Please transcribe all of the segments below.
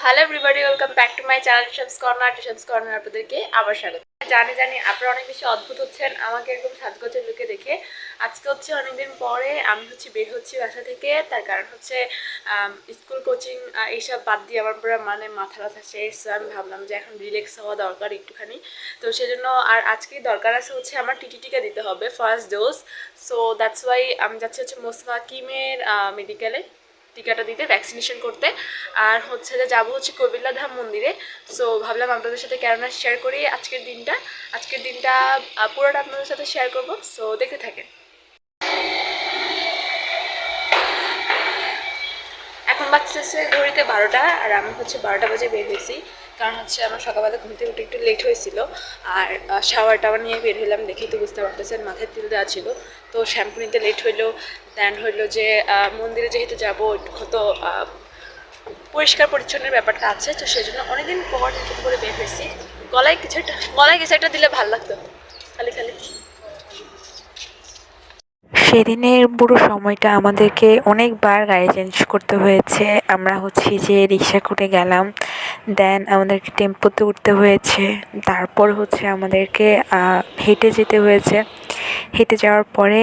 Hello everybody, welcome back to my channel Tisham's corner আপনাদেরকে আবার স্বাগত। জানি আপনারা অনেক বেশি অদ্ভুত হচ্ছেন আমাকে এরকম সাজগোজের লুকে দেখে। আজকে হচ্ছে অনেকদিন পরে আমি বের হচ্ছি বাসা থেকে। তার কারণ হচ্ছে স্কুল কোচিং এইসব বাদ দিয়ে আমার পুরো মাথা ব্যথা শেষ। আমি ভাবলাম যে এখন রিল্যাক্স হওয়া দরকার একটুখানি, তো সেজন্য আর আজকেই দরকার আছে হচ্ছে আমার টিকা দিতে হবে, first dose. So that's why আমি যাচ্ছি হচ্ছে মোস্তফা হাকিমের মেডিকেলে টিকাটা দিতে, ভ্যাকসিনেশন করতে। আর হচ্ছে যে যাবো হচ্ছে কবিল্লা ধাম মন্দিরে। সো ভাবলাম আপনাদের সাথে কেননা শেয়ার করি আজকের দিনটা পুরোটা আপনাদের সাথে শেয়ার করব। সো দেখতে থাকেন। এখন বাজতেছে ঘড়িতে 12টা, আর আমি হচ্ছে 12টা বাজে বের হয়েছি। কারণ হচ্ছে আমার সকালবেলা ঘুম থেকে উঠে একটু লেট হয়েছিল। আর শাওয়ার টাওয়ার নিয়ে বের হইলাম, দেখেই তো বুঝতে পারতেছেন মাথায় তেল দেওয়া ছিল, তো শ্যাম্পু নিতে লেট হইলো। দেন হইলো যে মন্দিরে যেহেতু যাবো একটু তো পরিষ্কার পরিচ্ছন্নের ব্যাপারটা আছে, তো সেই জন্য অনেকদিন পর নতুন করে বের হয়েছি। গলায় কিছু একটা দিলে ভালো লাগতো, খালি খালি। সেদিনের পুরো সময়টা আমাদেরকে অনেকবার গাড়ি চেঞ্জ করতে হয়েছে। আমরা যে রিক্সা করে গেলাম, দেন আমাদেরকে টেম্পোতে উঠতে হয়েছে, তারপর আমাদেরকে হেঁটে যেতে হয়েছে। হেঁটে যাওয়ার পরে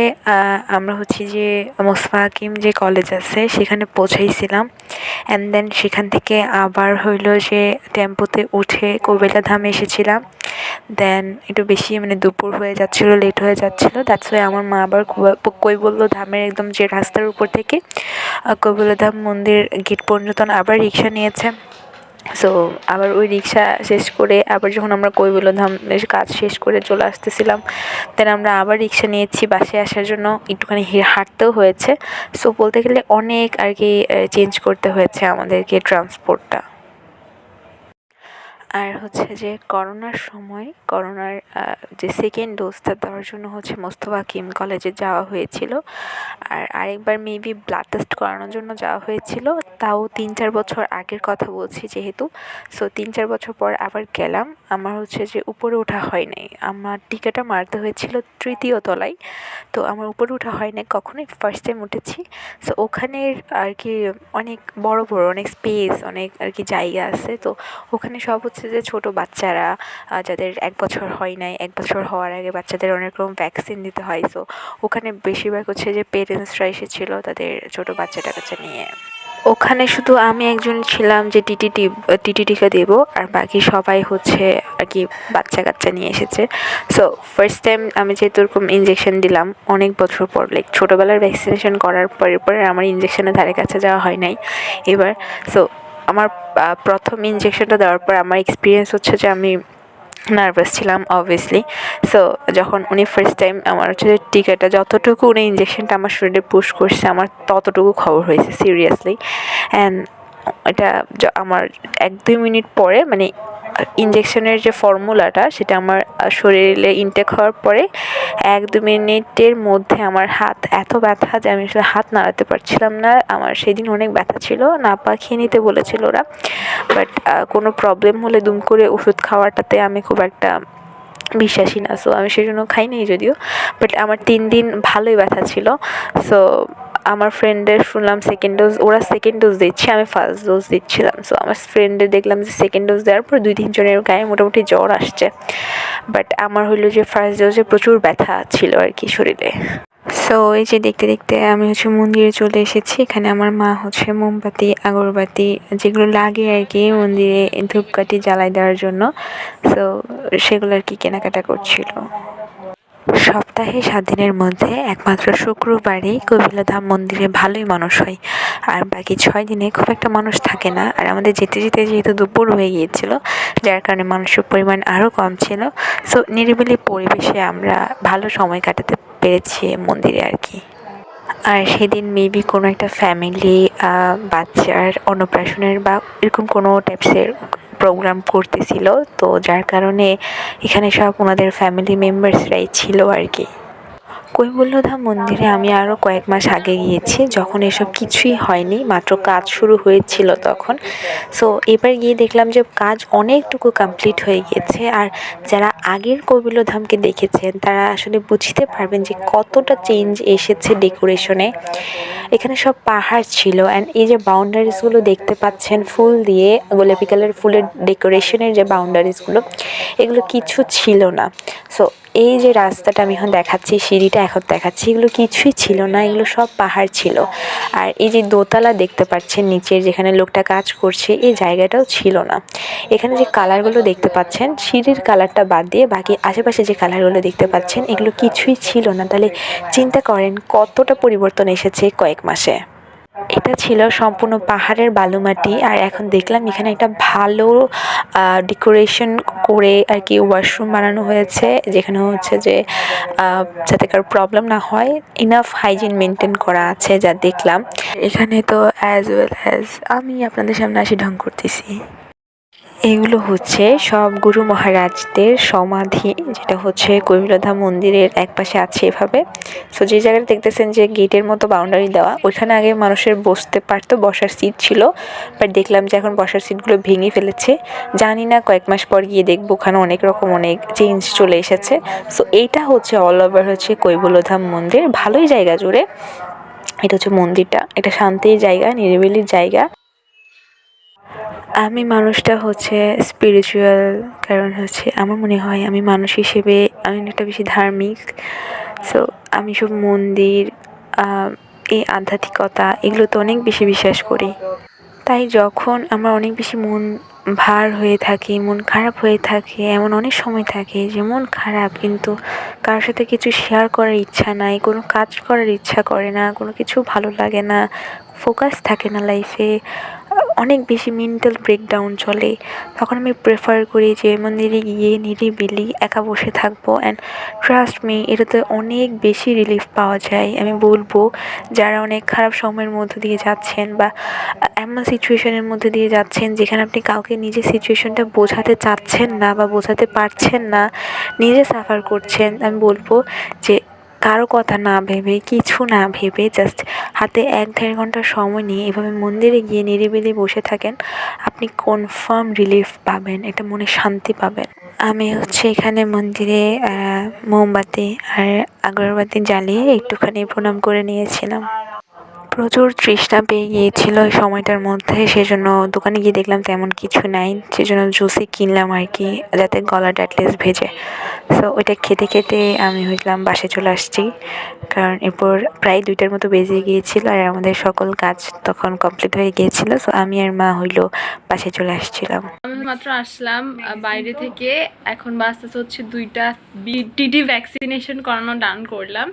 আমরা যে মোস্তফা হাকিম যে কলেজ আছে সেখানে পৌঁছাইছিলাম। অ্যান্ড দেন সেখান থেকে আবার হইলো যে টেম্পোতে উঠে কবিলা ধামে এসেছিলাম। দেন একটু বেশি দুপুর হয়ে যাচ্ছিলো, লেট হয়ে যাচ্ছিলো। দ্যাটস ওয়াই আমার মা আবার কৈবল্য ধামের একদম যে রাস্তার উপর থেকে কৈবল্য ধাম মন্দির গেট পর্যন্ত আবার রিক্সা নিয়েছে। সো আবার ওই রিক্সা শেষ করে আবার যখন আমরা কৈবল্য ধাম কাজ শেষ করে চলে আসতেছিলাম, দেন আমরা আবার রিক্সা নিয়েছি বাসায় আসার জন্য। একটুখানি হাঁটতেও হয়েছে। সো বলতে গেলে অনেক আর কি চেঞ্জ করতে হয়েছে আমাদেরকে ট্রান্সপোর্টটা। আর যে করোনার সময় করোনার যে সেকেন্ড ডোজটা দেওয়ার জন্য মোস্তফা হাকিম কলেজে যাওয়া হয়েছিল। আর আরেকবার মেবি ব্লাড টেস্ট করানোর জন্য যাওয়া হয়েছিল, তাও 3-4 বছর আগের কথা বলছি যেহেতু। সো 3-4 বছর পর আবার গেলাম। আমার যে উপরে ওঠা হয় নাই, আমার টিকাটা মারতে হয়েছিল 3য় তলায়। তো আমার উপরে ওঠা হয় নাই কখনোই, ফার্স্ট টাইম উঠেছি। সো ওখানের আর কি অনেক বড় অনেক স্পেস, অনেক আর কি জায়গা আছে। তো ওখানে সব যে ছোট বাচ্চারা যাদের 1 বছর হয় নাই, 1 বছর হওয়ার আগে বাচ্চাদের অনেক রকম ভ্যাকসিন দিতে হয়। সো ওখানে বেশিরভাগ যে পেরেন্টসরা এসেছিলো তাদের ছোট বাচ্চা নিয়ে। ওখানে শুধু আমি একজন ছিলাম যে টিটি টিকা দেবো, আর বাকি সবাই আর কি বাচ্চা কাচ্চা নিয়ে এসেছে। সো ফার্স্ট টাইম আমি যেহেতু এরকম ইঞ্জেকশন দিলাম অনেক বছর পর, লাইক ছোটোবেলার ভ্যাকসিনেশন করার পরে আমার ইঞ্জেকশনের ধারে কাছে যাওয়া হয় নাই এবার। সো আমার প্রথম ইঞ্জেকশনটা দেওয়ার পর আমার এক্সপিরিয়েন্স যে আমি নার্ভাস ছিলাম অবভিয়াসলি। সো যখন উনি ফার্স্ট টাইম আমার টিকাটা যতটুকু উনি ইঞ্জেকশনটা আমার শরীরে পুশ করছে আমার ততটুকু খবর হয়েছে সিরিয়াসলি। অ্যান্ড এটা আমার 1-2 মিনিট পরে ইঞ্জেকশনের যে ফর্মুলাটা সেটা আমার শরীরে ইনটেক হওয়ার পরে 1-2 মিনিটের মধ্যে আমার হাত এত ব্যথা যে আমি আসলে হাত নাড়াতে পারছিলাম না। আমার সেদিন অনেক ব্যথা ছিল, না পা খেয়ে নিতে বলেছিল ওরা। বাট কোনো প্রবলেম হলে দুম করে ওষুধ খাওয়াটাতে আমি খুব একটা বিশ্বাসী না। সো আমি সেজন্য খাই নাই যদিও, বাট আমার 3 দিন ভালোই ব্যথা ছিল। সো আমার ফ্রেন্ডের শুনলাম সেকেন্ড ডোজ, ওরা সেকেন্ড ডোজ দিচ্ছে, আমি ফার্স্ট ডোজ দিচ্ছিলাম। সো আমার ফ্রেন্ডের দেখলাম যে সেকেন্ড ডোজ দেওয়ার পর 2-3 জনের গায়ে মোটামুটি জ্বর আসছে। বাট আমার যে ফার্স্ট ডোজে প্রচুর ব্যথা ছিল আর কি শরীরে। সো এই যে দেখতে দেখতে আমি মন্দিরে চলে এসেছি। এখানে আমার মা মোমবাতি, আগরবাতি যেগুলো লাগে আর কি মন্দিরে ধূপকাঠি জ্বালায় দেওয়ার জন্য, সো সেগুলো আর কি কেনাকাটা করছিল। সপ্তাহে 7 দিনের মধ্যে একমাত্র শুক্রবারই কবিলা ধাম মন্দিরে ভালোই মানুষ হয়, আর বাকি 6 দিনে খুব একটা মানুষ থাকে না। আর আমাদের যেতে যেতে যেহেতু দুপুর হয়ে গিয়েছিল, যার কারণে মানুষের পরিমাণ আরও কম ছিল। সো নিরিবিলি পরিবেশে আমরা ভালো সময় কাটাতে পেরেছি মন্দিরে আর কি। আর সেদিন মেবি কোনো একটা ফ্যামিলি বাচ্চার অন্নপ্রাশনের বা এরকম কোনো টাইপসের প্রোগ্রাম করতেছিল, তো যার কারণে এখানে সব ওনাদের ফ্যামিলি মেম্বার্সরাই ছিল আর কি। কৈবল্যধাম মন্দিরে আমি আরও কয়েক মাস আগে গিয়েছি, যখন এসব কিছুই হয়নি, মাত্র কাজ শুরু হয়েছিল তখন। সো এবার গিয়ে দেখলাম যে কাজ অনেকটুকু কমপ্লিট হয়ে গিয়েছে। আর যারা আগের কৈবল্যধামকে দেখেছেন তারা আসলে বুঝতে পারবেন যে কতটা চেঞ্জ এসেছে ডেকোরেশনে। এখানে সব পাহাড় ছিল, অ্যান্ড এই যে বাউন্ডারিজগুলো দেখতে পাচ্ছেন ফুল দিয়ে, গোলাপি কালার ফুলের ডেকোরেশনের যে বাউন্ডারিজগুলো, এগুলো কিছু ছিল না। সো এই যে রাস্তাটা আমি এখন দেখাচ্ছি, সিঁড়িটা এখন দেখাচ্ছি, এগুলো কিছুই ছিল না, এগুলো সব পাহাড় ছিল। আর এই যে দোতলা দেখতে পাচ্ছেন নিচের, যেখানে লোকটা কাজ করছে, এই জায়গাটাও ছিল না। এখানে যে কালারগুলো দেখতে পাচ্ছেন, সিঁড়ির কালারটা বাদ দিয়ে বাকি আশেপাশে যে কালারগুলো দেখতে পাচ্ছেন, এগুলো কিছুই ছিল না। তাহলে চিন্তা করেন কতটা পরিবর্তন এসেছে কয়েক মাসে। এটা ছিল সম্পূর্ণ পাহাড়ের বালুমাটি, আর এখন দেখলাম এখানে একটা ভালো ডেকোরেশন করে আর কি ওয়াশরুম বানানো হয়েছে, যেখানে হচ্ছে যে যাতে কারো প্রবলেম না হয়, ইনাফ হাইজিন মেনটেন করা আছে যা দেখলাম এখানে। তো অ্যাজ ওয়েল অ্যাজ আমি আপনাদের সামনে আসি ঢং করতেছি। এগুলো হচ্ছে সব গুরু মহারাজদের সমাধি, যেটা হচ্ছে কৈবল্যধাম মন্দিরের একপাশে আছে এভাবে। সো যে জায়গাটা দেখতেছেন যে গেটের মতো বাউন্ডারি দেওয়া, ওইখানে আগে মানুষের বসতে পারতো, বসার সিট ছিল, বাট দেখলাম যে এখন বসার সিটগুলো ভেঙে ফেলেছে। জানি না কয়েক মাস পর গিয়ে দেখবো ওখানে অনেক রকম অনেক চেঞ্জ চলে এসেছে। সো এইটা হচ্ছে অল ওভার হচ্ছে কৈবল্যধাম মন্দির, ভালোই জায়গা জুড়ে। এটা হচ্ছে মন্দিরটা, এটা শান্তির জায়গা, নিরিবিলির জায়গা। আমি মানুষটা হচ্ছে স্পিরিচুয়াল, কারণ হচ্ছে আমার মনে হয় আমি মানুষ হিসেবে আমি অনেকটা বেশি ধার্মিক। সো আমি সব মন্দির, এই আধ্যাত্মিকতা, এগুলো তো অনেক বেশি বিশ্বাস করি। তাই যখন আমার অনেক বেশি মন ভার হয়ে থাকে, মন খারাপ হয়ে থাকে, এমন অনেক সময় থাকে যে মন খারাপ কিন্তু কারোর সাথে কিছু শেয়ার করার ইচ্ছা নাই, কোনো কাজ করার ইচ্ছা করে না, কোনো কিছু ভালো লাগে না, ফোকাস থাকে না লাইফে, অনেক বেশি মেন্টাল ব্রেকডাউন চলে, তখন আমি প্রেফার করি যে মন্দিরে গিয়ে নিরিবিলি একা বসে থাকবো। অ্যান্ড ট্রাস্ট মি, এটাতে অনেক বেশি রিলিফ পাওয়া যায়। আমি বলবো যারা অনেক খারাপ সময়ের মধ্য দিয়ে যাচ্ছেন, বা এমন সিচুয়েশনের মধ্যে দিয়ে যাচ্ছেন যেখানে আপনি কাউকে নিজের সিচুয়েশনটা বোঝাতে চাচ্ছেন না বা বোঝাতে পারছেন না, নিজে সাফার করছেন, আমি বলবো যে কারো কথা না ভেবে, কিছু না ভেবে, জাস্ট হাতে 1-1.5 ঘন্টা সময় নিয়ে এভাবে মন্দিরে গিয়ে নিরিবিলি বসে থাকেন, আপনি কনফার্ম রিলিফ পাবেন, এটা মনে শান্তি পাবেন। আমি হচ্ছে এখানে মন্দিরে মোমবাতি আর আগরবাতি জ্বালিয়ে একটুখানি প্রণাম করে নিয়েছিলাম। প্রচুর তৃষ্ণা পেয়ে গিয়েছিল ওই সময়টার মধ্যে, সেজন্য দোকানে গিয়ে দেখলাম তেমন কিছু নাই, সেজন্য জুসই কিনলাম আর কি, যাতে গলাটা অ্যাটলিস্ট ভেজে। সো ওইটা খেতে খেতে আমি হইলাম বাসায় চলে আসছি, কারণ এরপর প্রায় 2টার মতো বেজে গিয়েছিল আর আমাদের সকল কাজ তখন কমপ্লিট হয়ে গিয়েছিল। সো আমি আর মা হইলো বাসায় চলে আসছিলাম। আমি মাত্র আসলাম বাইরে থেকে, এখন বাজতেছে হচ্ছে 2টা। টিটি ভ্যাকসিনেশন করানো ডান করলাম,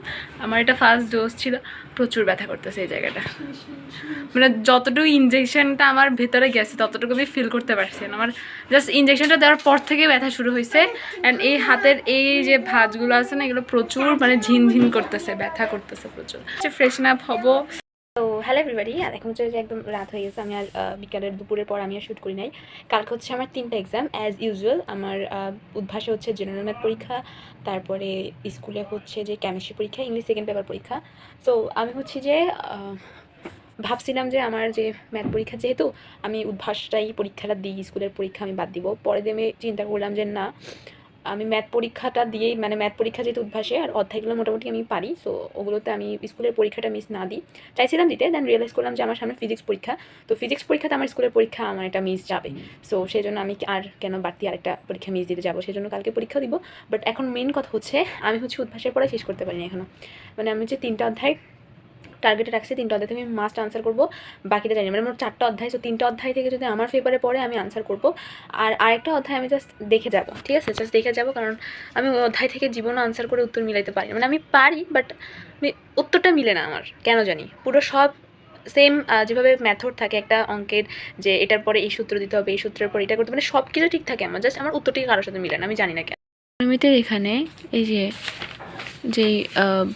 আমার এটা ফার্স্ট ডোজ ছিল। প্রচুর ব্যথা করতেছে এই জায়গাটা, মানে যতটুকু ইনজেকশনটা আমার ভেতরে গেছে ততটুকু আমি ফিল করতে পারছি না। আমার জাস্ট ইনজেকশনটা দেওয়ার পর থেকে ব্যথা শুরু হয়েছে। অ্যান্ড এই হাতের এই যে ভাঁজগুলো আছে না, এগুলো প্রচুর মানে ঝিনঝিন করতেছে, ব্যথা করতেছে প্রচুর। ফ্রেশন আপ হবো। তো হ্যালো এভরিবাডি, আর এখন হচ্ছে যে একদম রাত হয়ে গেছে, আমি আর বিকালের দুপুরের পর আমি আর শ্যুট করি নাই। কালকে হচ্ছে আমার 3টা এক্সাম অ্যাজ ইউজুয়াল। আমার উদ্ভাসে হচ্ছে জেনারেল ম্যাথ পরীক্ষা, তারপরে স্কুলে হচ্ছে যে কেমিস্ট্রি পরীক্ষা, ইংলিশ সেকেন্ড পেপার পরীক্ষা। তো আমি হচ্ছে যে ভাবছিলাম যে আমার যে ম্যাথ পরীক্ষা, যেহেতু আমি উদ্ভাসটাই পরীক্ষাটা দিই, স্কুলের পরীক্ষা আমি বাদ দিব। পরে দিয়ে আমি চিন্তা করলাম যে না, আমি ম্যাথ পরীক্ষাটা দিয়েই, মানে ম্যাথ পরীক্ষা যেহেতু উদ্ভাসে আর অধ্যায়গুলো মোটামুটি আমি পারি, সো ওগুলোতে আমি স্কুলের পরীক্ষাটা মিস না দিই। চাইছিলাম দিতে, দেন রিয়েলাইজ করলাম যে আমার সামনে ফিজিক্স পরীক্ষা, তো ফিজিক্স পরীক্ষাতে আমার স্কুলের পরীক্ষা আমার এটা মিস যাবে। সো সেই জন্য আমি আর কেন বাড়তি আরেকটা পরীক্ষা মিস দিতে যাবো, সেই জন্য কালকে পরীক্ষা দিব। বাট এখন মেন কথা হচ্ছে আমি হচ্ছে উদ্ভাসের পড়া শেষ করতে পারিনি এখনও। মানে আমি হচ্ছে 3টা অধ্যায় টার্গেটে রাখছি, 3টা অধ্যায় থেকে আমি মাস্ট আনসার করবো, বাকিটা জানি মানে আমার 4টা অধ্যায়। সো 3টা অধ্যায় থেকে যদি আমার পেপারে পড়ে আমি আনসার করবো, আর আরেকটা অধ্যায় আমি জাস্ট দেখে যাবো, ঠিক আছে, জাস্ট দেখে যাবো। কারণ আমি ওই অধ্যায় থেকে জীবনও আনসার করে উত্তর মিলাইতে পারি, মানে আমি পারি বাট উত্তরটা মিলে না আমার, কেন জানি। পুরো সব সেম, যেভাবে মেথড থাকে একটা অঙ্কের, যে এটার পরে এই সূত্র দিতে হবে, এই সূত্রের পরে এটা করতে, মানে সব কিছু ঠিক থাকে আমার, জাস্ট আমার উত্তরটি কারোর সাথে মিলে না, আমি জানি না কেন। এমনিতে এখানে এই যে যেই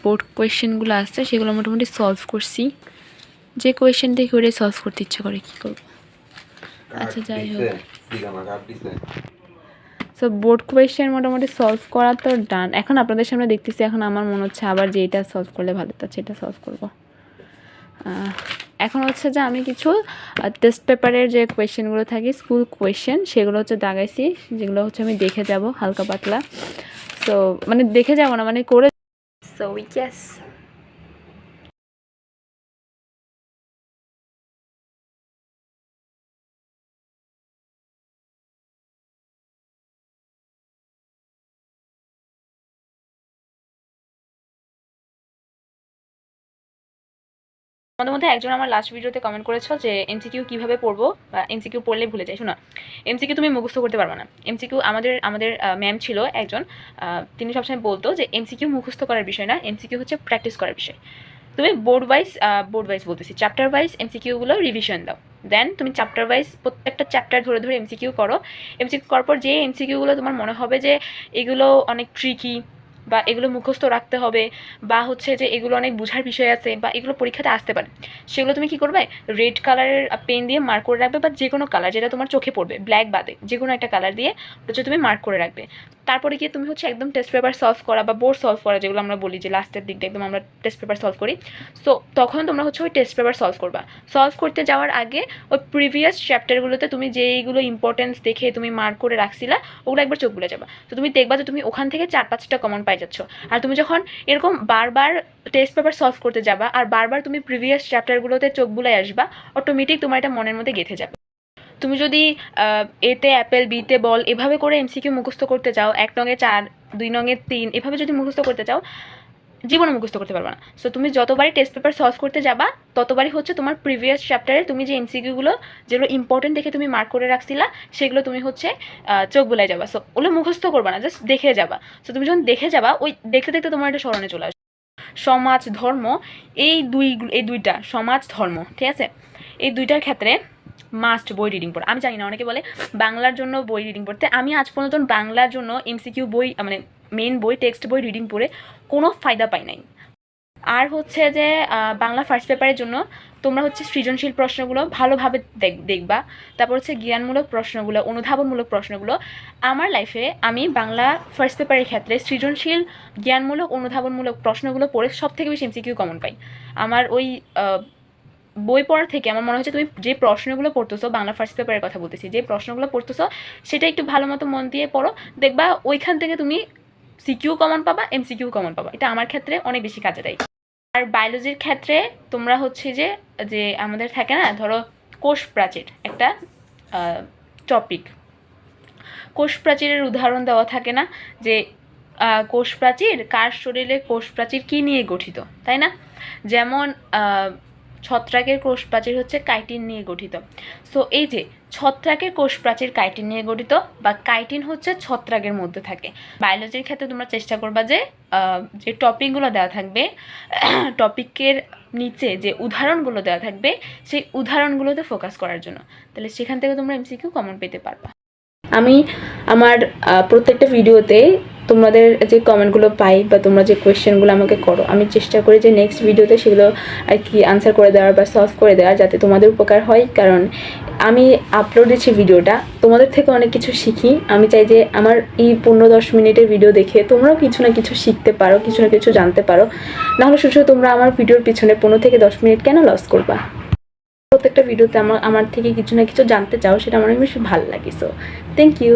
বোর্ড কোয়েশ্চেনগুলো আসছে সেগুলো মোটামুটি সলভ করছি, যে কোয়েশ্চেন দেখে ওটাই সলভ করতে ইচ্ছে করে, কী করবো। আচ্ছা যাই হোক, সো বোর্ড কোয়েশ্চেন মোটামুটি সলভ করা তো ডান। এখন আপনাদের সামনে দেখতেছি, এখন আমার মনে হচ্ছে আবার যে এটা সলভ করলে ভালো হতো, সেটা সলভ করবো। এখন হচ্ছে যে আমি কিছু টেস্ট পেপারের যে কোয়েশ্চেনগুলো থাকে স্কুল কোয়েশ্চেন, সেগুলো হচ্ছে দাগাইছি, যেগুলো হচ্ছে আমি দেখে যাব হালকা পাতলা। সো মানে দেখে যাব না, মানে করে। সো ইয়েস, আমাদের মধ্যে একজন আমার লাস্ট ভিডিওতে কমেন্ট করেছো যে এমসিকিউ কীভাবে পড়বো, বা এমসিকিউ পড়লে ভুলে যাই। শোনো, এমসিকিউ তুমি মুখস্থ করতে পারবে না। এমসিকিউ আমাদের ম্যাম ছিল একজন, তিনি সবসময় বলতো যে এমসিকিউ মুখস্থ করার বিষয় না, এমসিকিউ হচ্ছে প্র্যাকটিস করার বিষয়। তুমি বোর্ড ওয়াইজ বলতেছি, চ্যাপ্টার ওয়াইজ এমসিকিউগুলো রিভিশন দাও, দেন তুমি চ্যাপ্টার ওয়াইজ প্রত্যেকটা চ্যাপ্টার ধরে ধরে এমসিকিউ করো। এমসিকিউ করার পর যে এমসিকিউগুলো তোমার মনে হবে যে এগুলো অনেক ট্রিকি, বা এগুলো মুখস্থ রাখতে হবে, বা হচ্ছে যে এগুলো অনেক বোঝার বিষয় আছে, বা এগুলো পরীক্ষাতে আসতে পারে, সেগুলো তুমি কী করবে, রেড কালারের পেন দিয়ে মার্ক করে রাখবে, বা যে কোনো কালার যেটা তোমার চোখে পড়বে, ব্ল্যাক বাদে যে কোনো একটা কালার দিয়ে হচ্ছে তুমি মার্ক করে রাখবে। তারপরে গিয়ে তুমি হচ্ছে একদম টেস্ট পেপার সলভ করা বা বোর্ড সলভ করা, যেগুলো আমরা বলি যে লাস্টের দিকটা একদম আমরা টেস্ট পেপার সলভ করি। সো তখন তোমরা হচ্ছে ওই টেস্ট পেপার সলভ করবা। সলভ করতে যাওয়ার আগে ওই প্রিভিয়াস চ্যাপ্টারগুলোতে তুমি যেইগুলো ইম্পর্টেন্স দেখে তুমি মার্ক করে রাখছিলা, ওগুলো একবার চোখ বুলে যাবা। তো তুমি দেখবা যে তুমি ওখান থেকে 4-5টা কমন পাই যাচ্ছ। আর তুমি যখন এরকম বারবার টেস্ট পেপার সলভ করতে যাবা আর বারবার তুমি প্রিভিয়াস চ্যাপ্টারগুলোতে চোখ বুলাই আসবা, অটোমেটিক তোমার এটা মনের মধ্যে গেঁথে যাবে। তুমি যদি এতে অ্যাপেল, বিতে বল এভাবে করে এমসিকিউ মুখস্থ করতে চাও, 1 নঙে 4, 2 নঙে 3 এভাবে যদি মুখস্থ করতে চাও, জীবনে মুখস্থ করতে পারবে না। সো তুমি যতবারই টেস্ট পেপার সলভ করতে যাবা, ততবারই হচ্ছে তোমার প্রিভিয়াস চ্যাপ্টারে তুমি যে এমসিকিউগুলো যেগুলো ইম্পর্টেন্ট দেখে তুমি মার্ক করে রাখছিলা, সেগুলো তুমি হচ্ছে চোখ বুলাই যাবা। সো ওগুলো মুখস্থ করবা না, জাস্ট দেখে যাবা। সো তুমি যখন দেখে যাবা, ওই দেখতে দেখতে তোমার একটা স্মরণে চলে আসবে। সমাজ, ধর্ম, এই দুইটা সমাজ, ধর্ম, ঠিক আছে, এই দুইটার ক্ষেত্রে মাস্ট বই রিডিং পড়া। আমি জানি না, অনেকে বলে বাংলার জন্য বই রিডিং পড়তে। আমি আজ পর্যন্ত বাংলার জন্য এমসিকিউ বই, মানে মেন বই, টেক্সট বই রিডিং পড়ে কোনো ফায়দা পাই নাই। আর হচ্ছে যে বাংলা ফার্স্ট পেপারের জন্য তোমরা হচ্ছে সৃজনশীল প্রশ্নগুলো ভালোভাবে দেখবা। তারপর হচ্ছে জ্ঞানমূলক প্রশ্নগুলো, অনুধাবনমূলক প্রশ্নগুলো। আমার লাইফে আমি বাংলা ফার্স্ট পেপারের ক্ষেত্রে সৃজনশীল, জ্ঞানমূলক, অনুধাবনমূলক প্রশ্নগুলো পড়ে সব থেকে বেশি এমসিকিউ কমন পাই। আমার ওই বই পড়ার থেকে আমার মনে হচ্ছে তুমি যে প্রশ্নগুলো পড়তেছো, বাংলা ফার্স্ট পেপারের কথা বলতেছি, যে প্রশ্নগুলো পড়তেছো সেটা একটু ভালো মতো মন দিয়ে পড়ো, দেখবা ওইখান থেকে তুমি সিকিউ কমন পাবা, এমসিকিউ কমন পাবা। এটা আমার ক্ষেত্রে অনেক বেশি কাজে দেয়। আর বায়োলজির ক্ষেত্রে তোমরা হচ্ছে যে যে আমাদের থাকে না, ধরো কোষ প্রাচীর একটা টপিক, কোষ প্রাচীরের উদাহরণ দেওয়া থাকে না, যে কোষ প্রাচীর, কার শরীরে কোষ প্রাচীর কী নিয়ে গঠিত, তাই না? যেমন ছত্রাকের কোষ প্রাচীর হচ্ছে কাইটিন নিয়ে গঠিত। সো এই যে ছত্রাকের কোষ প্রাচীর কাইটিন নিয়ে গঠিত, বা কাইটিন হচ্ছে ছত্রাকের মধ্যে থাকে। বায়োলজির ক্ষেত্রে তোমরা চেষ্টা করবা যে যে টপিকগুলো দেওয়া থাকবে, টপিকের নিচে যে উদাহরণগুলো দেওয়া থাকবে, সেই উদাহরণগুলোতে ফোকাস করার জন্য, তাহলে সেখান থেকে তোমরা এমসিকিউ কমন পেতে পারবা। আমি আমার প্রত্যেকটা ভিডিওতে তোমাদের যে কমেন্টগুলো পাই বা তোমরা যে কোয়েশ্চেনগুলো আমাকে করো, আমি চেষ্টা করি যে নেক্সট ভিডিওতে সেগুলো আর কি আনসার করে দেওয়ার বা সলভ করে দেওয়ার, যাতে তোমাদের উপকার হয়। কারণ আমি আপলোড দিচ্ছি ভিডিওটা, তোমাদের থেকে অনেক কিছু শিখি। আমি চাই যে আমার এই 15-10 মিনিটের ভিডিও দেখে তোমরাও কিছু না কিছু শিখতে পারো, কিছু না কিছু জানতে পারো। নাহলে শুধু তোমরা আমার ভিডিওর পিছনে 15 থেকে 10 মিনিট কেন লস করবা? প্রত্যেকটা ভিডিওতে আমার থেকে কিছু না কিছু জানতে চাও, সেটা আমার বেশি ভালো লাগে। So thank you.